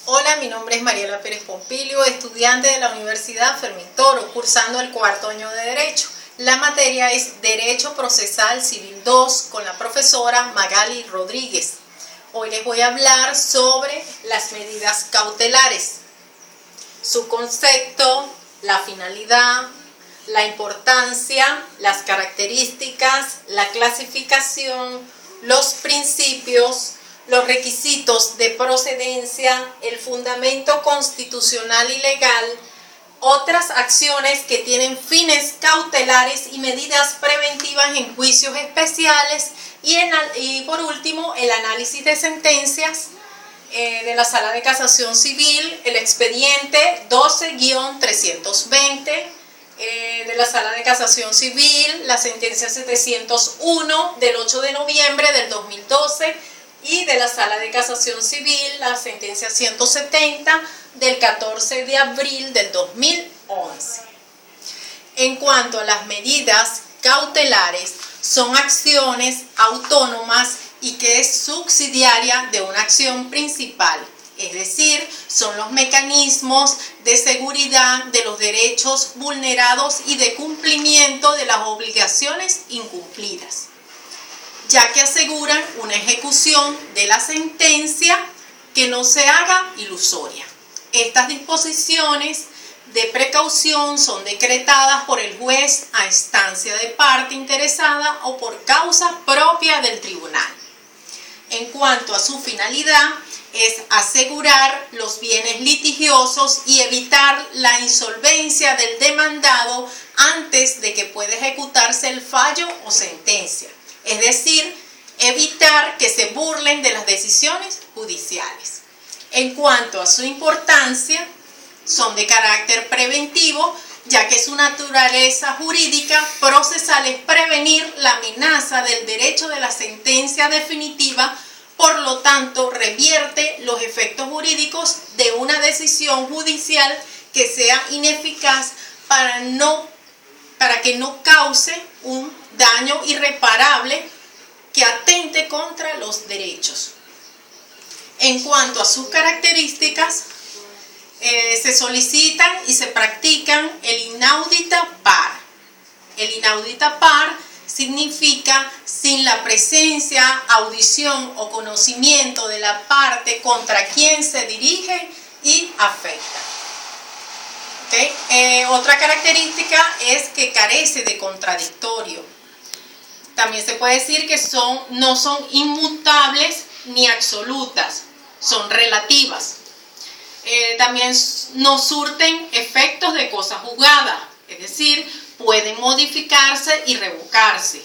Hola, mi nombre es Mariela Pérez Pompilio, estudiante de la Universidad Fermín Toro, cursando el cuarto año de Derecho. La materia es Derecho Procesal Civil 2 con la profesora Magali Rodríguez. Hoy les voy a hablar sobre las medidas cautelares, su concepto, la finalidad, la importancia, las características, la clasificación, los principios, los requisitos de procedencia, el fundamento constitucional y legal, otras acciones que tienen fines cautelares y medidas preventivas en juicios especiales y por último el análisis de sentencias de la Sala de Casación Civil, el expediente 12-320 de la Sala de Casación Civil, la sentencia 701 del 8 de noviembre del 2012 y de la Sala de Casación Civil, la sentencia 170 del 14 de abril del 2011. En cuanto a las medidas cautelares, son acciones autónomas y que es subsidiaria de una acción principal, es decir, son los mecanismos de seguridad de los derechos vulnerados y de cumplimiento de las obligaciones incumplidas, ya que aseguran una ejecución de la sentencia que no se haga ilusoria. Estas disposiciones de precaución son decretadas por el juez a instancia de parte interesada o por causa propia del tribunal. En cuanto a su finalidad, es asegurar los bienes litigiosos y evitar la insolvencia del demandado antes de que pueda ejecutarse el fallo o sentencia. Es decir, evitar que se burlen de las decisiones judiciales. En cuanto a su importancia, son de carácter preventivo, ya que su naturaleza jurídica procesal es prevenir la amenaza del derecho de la sentencia definitiva, por lo tanto, revierte los efectos jurídicos de una decisión judicial que sea ineficaz para que no cause un daño irreparable que atente contra los derechos. En cuanto a sus características, se solicitan y se practican el inaudita par. El inaudita par significa sin la presencia, audición o conocimiento de la parte contra quien se dirige y afecta. Otra característica es que carece de contradictorio. También se puede decir que no son inmutables ni absolutas, son relativas. También no surten efectos de cosa juzgada, es decir, pueden modificarse y revocarse.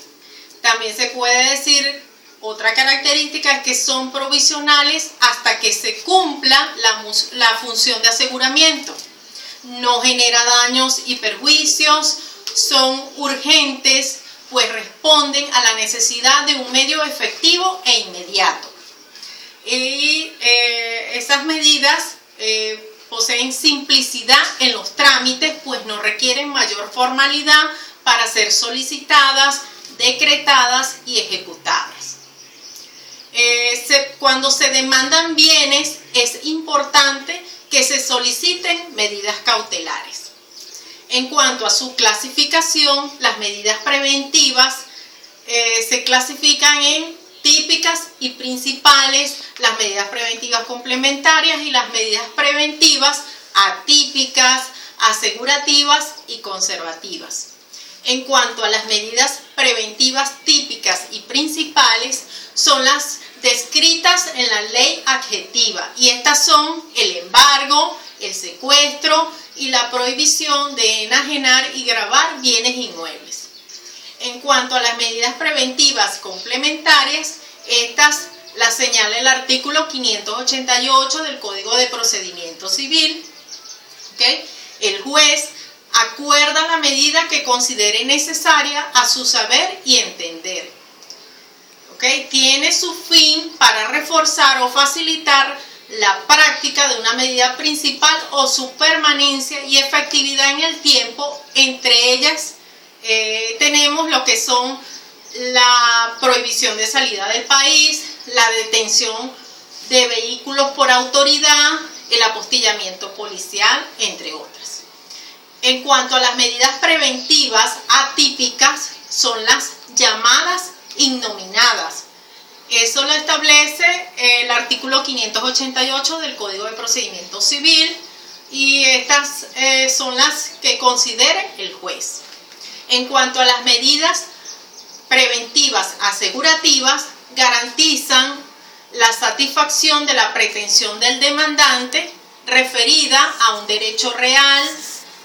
También se puede decir, otra característica es que son provisionales hasta que se cumpla la función de aseguramiento. No genera daños y perjuicios, son urgentes, pues responden a la necesidad de un medio efectivo e inmediato. Y esas medidas poseen simplicidad en los trámites, pues no requieren mayor formalidad para ser solicitadas, decretadas y ejecutadas. Cuando se demandan bienes, es importante que se soliciten medidas cautelares. En cuanto a su clasificación, las medidas preventivas se clasifican en típicas y principales, las medidas preventivas complementarias y las medidas preventivas atípicas, asegurativas y conservativas. En cuanto a las medidas preventivas típicas y principales, son las descritas en la ley adjetiva, y estas son el embargo, el secuestro y la prohibición de enajenar y gravar bienes inmuebles. En cuanto a las medidas preventivas complementarias, estas las señala el artículo 588 del Código de Procedimiento Civil. El juez acuerda la medida que considere necesaria a su saber y entender. Tiene su fin para reforzar o facilitar la práctica de una medida principal o su permanencia y efectividad en el tiempo. Entre ellas tenemos lo que son la prohibición de salida del país, la detención de vehículos por autoridad, el apostillamiento policial, entre otras. En cuanto a las medidas preventivas atípicas, son las llamadas innominadas. Eso lo establece el artículo 588 del Código de Procedimiento Civil, y estas son las que considere el juez. En cuanto a las medidas preventivas asegurativas, garantizan la satisfacción de la pretensión del demandante referida a un derecho real,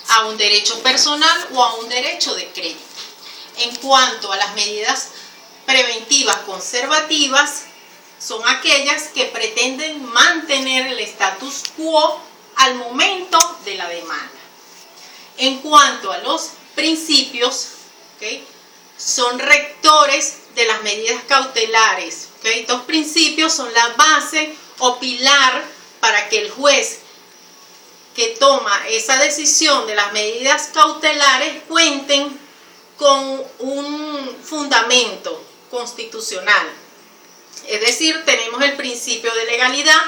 a un derecho personal o a un derecho de crédito. En cuanto a las medidas preventivas conservativas, son aquellas que pretenden mantener el status quo al momento de la demanda. En cuanto a los principios, son rectores de las medidas cautelares. Estos principios son la base o pilar para que el juez que toma esa decisión de las medidas cautelares cuenten con un fundamento constitucional. Es decir, tenemos el principio de legalidad,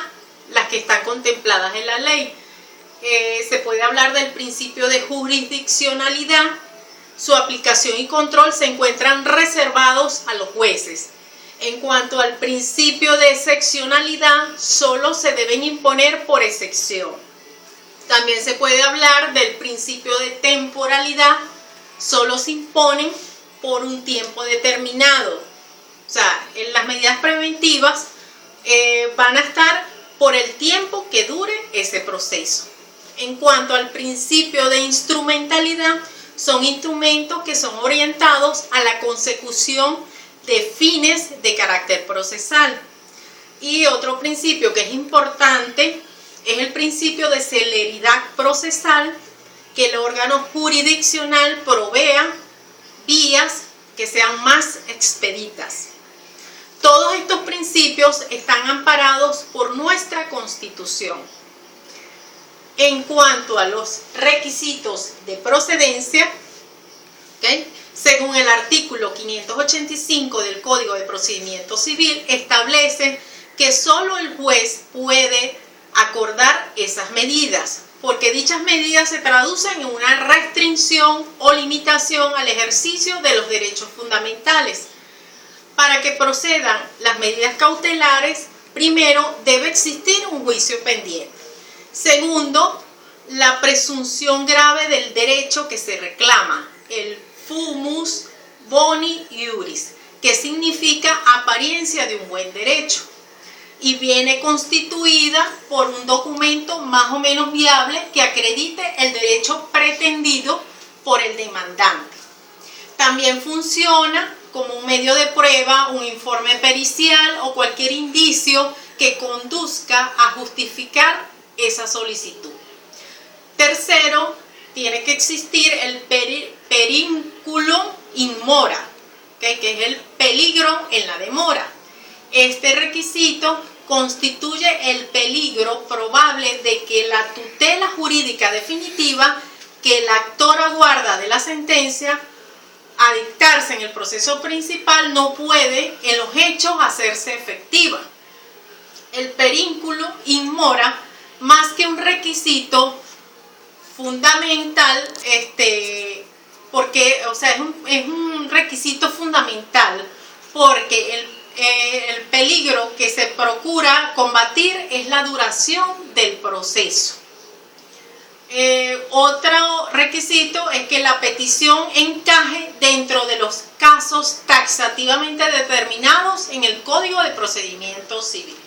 las que están contempladas en la ley. Se puede hablar del principio de jurisdiccionalidad. Su aplicación y control se encuentran reservados a los jueces. En cuanto al principio de excepcionalidad, solo se deben imponer por excepción. También se puede hablar del principio de temporalidad, solo se imponen por un tiempo determinado. O sea, en las medidas preventivas van a estar por el tiempo que dure ese proceso. En cuanto al principio de instrumentalidad, son instrumentos que son orientados a la consecución de fines de carácter procesal. Y otro principio que es importante es el principio de celeridad procesal, que el órgano jurisdiccional provea vías que sean más expeditas. Todos estos principios están amparados por nuestra Constitución. En cuanto a los requisitos de procedencia, según el artículo 585 del Código de Procedimiento Civil, establece que solo el juez puede acordar esas medidas, porque dichas medidas se traducen en una restricción o limitación al ejercicio de los derechos fundamentales. Para que procedan las medidas cautelares, primero debe existir un juicio pendiente. Segundo, la presunción grave del derecho que se reclama, el fumus boni iuris, que significa apariencia de un buen derecho, y viene constituida por un documento más o menos viable que acredite el derecho pretendido por el demandante. También funciona como un medio de prueba, un informe pericial o cualquier indicio que conduzca a justificar esa solicitud. Tercero, tiene que existir el perínculo in mora, que es el peligro en la demora. Este requisito constituye el peligro probable de que la tutela jurídica definitiva que el actor aguarda de la sentencia a dictarse en el proceso principal no puede en los hechos hacerse efectiva. El perínculo in mora, más que un requisito fundamental, porque, o sea, es un requisito fundamental, porque el peligro que se procura combatir es la duración del proceso. Otro requisito es que la petición encaje dentro de los casos taxativamente determinados en el Código de Procedimiento Civil.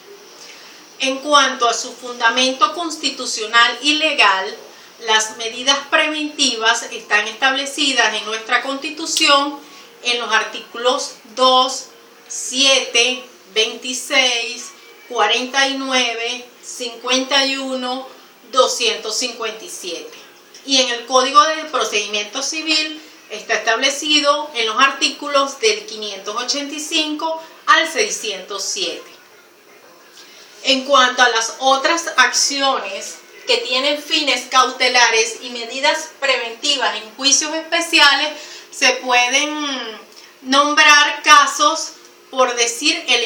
En cuanto a su fundamento constitucional y legal, las medidas preventivas están establecidas en nuestra Constitución en los artículos 2, 7, 26, 49, 51, 257. Y en el Código de Procedimiento Civil está establecido en los artículos del 585 al 607. En cuanto a las otras acciones que tienen fines cautelares y medidas preventivas en juicios especiales, se pueden nombrar casos, por decir, el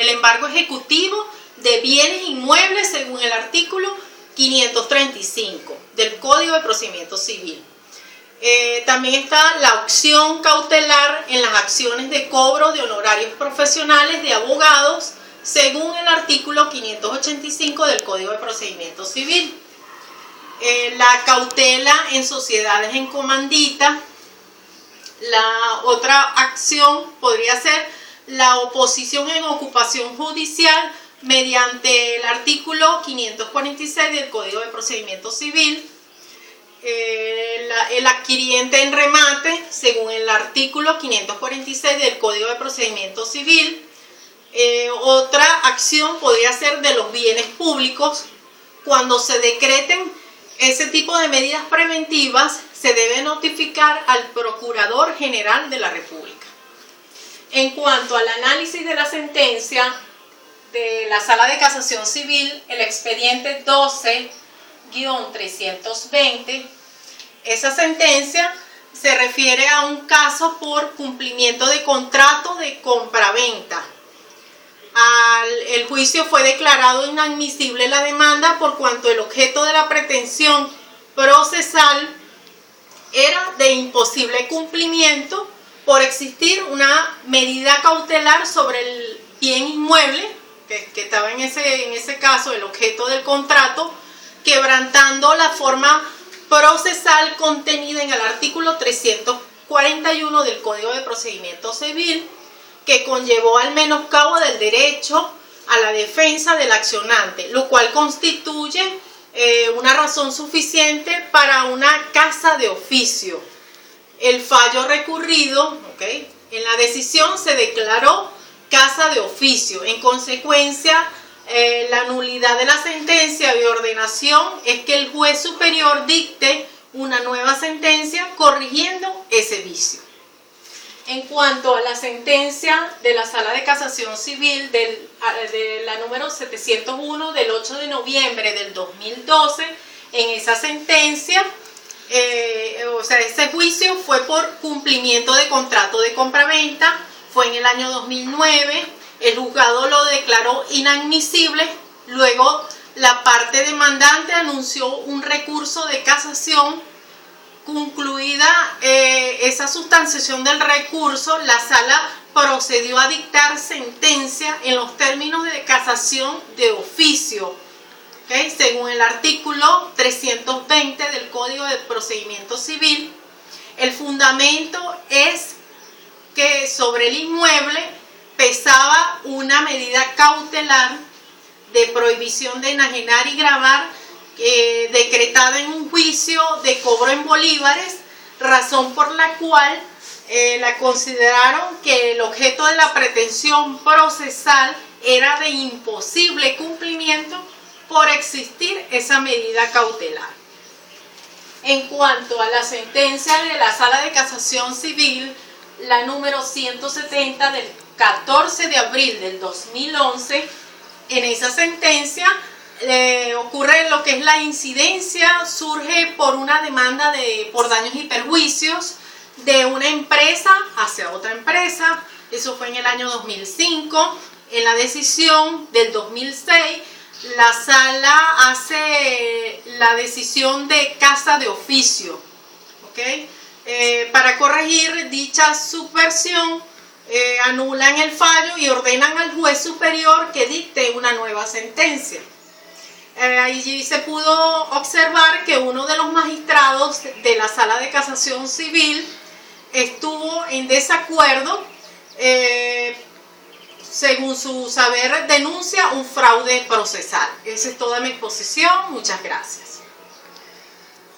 embargo ejecutivo de bienes inmuebles según el artículo 535 del Código de Procedimiento Civil. También está la opción cautelar en las acciones de cobro de honorarios profesionales de abogados según el artículo 585 del Código de Procedimiento Civil. La cautela en sociedades en comandita. La otra acción podría ser la oposición en ocupación judicial mediante el artículo 546 del Código de Procedimiento Civil. El adquiriente en remate según el artículo 546 del Código de Procedimiento Civil. Otra acción podría ser de los bienes públicos. Cuando se decreten ese tipo de medidas preventivas, se debe notificar al Procurador General de la República. En cuanto al análisis de la sentencia de la Sala de Casación Civil, el expediente 12-320, esa sentencia se refiere a un caso por cumplimiento de contrato de compraventa. El juicio fue declarado inadmisible la demanda por cuanto el objeto de la pretensión procesal era de imposible cumplimiento por existir una medida cautelar sobre el bien inmueble que estaba en ese caso el objeto del contrato, quebrantando la forma procesal contenida en el artículo 341 del Código de Procedimiento Civil, que conllevó al menoscabo del derecho a la defensa del accionante, lo cual constituye una razón suficiente para una casa de oficio. El fallo recurrido, en la decisión se declaró casa de oficio. En consecuencia, la nulidad de la sentencia de ordenación es que el juez superior dicte una nueva sentencia corrigiendo ese vicio. En cuanto a la sentencia de la Sala de Casación Civil de la número 701 del 8 de noviembre del 2012, en esa sentencia, ese juicio fue por cumplimiento de contrato de compraventa, fue en el año 2009, el juzgado lo declaró inadmisible, luego la parte demandante anunció un recurso de casación. Concluida esa sustanciación del recurso, la sala procedió a dictar sentencia en los términos de casación de oficio, según el artículo 320 del Código de Procedimiento Civil. El fundamento es que sobre el inmueble pesaba una medida cautelar de prohibición de enajenar y gravar decretada en un juicio de cobro en bolívares, razón por la cual la consideraron que el objeto de la pretensión procesal era de imposible cumplimiento por existir esa medida cautelar. En cuanto a la sentencia de la Sala de Casación Civil, la número 170 del 14 de abril del 2011, en esa sentencia ocurre lo que es la incidencia, surge por una demanda por daños y perjuicios de una empresa hacia otra empresa. Eso fue en el año 2005. En la decisión del 2006, la sala hace la decisión de casa de oficio, para corregir dicha subversión. Anulan el fallo y ordenan al juez superior que dicte una nueva sentencia. Allí se pudo observar que uno de los magistrados de la Sala de Casación Civil estuvo en desacuerdo, según su saber denuncia un fraude procesal. Esa es toda mi exposición. Muchas gracias.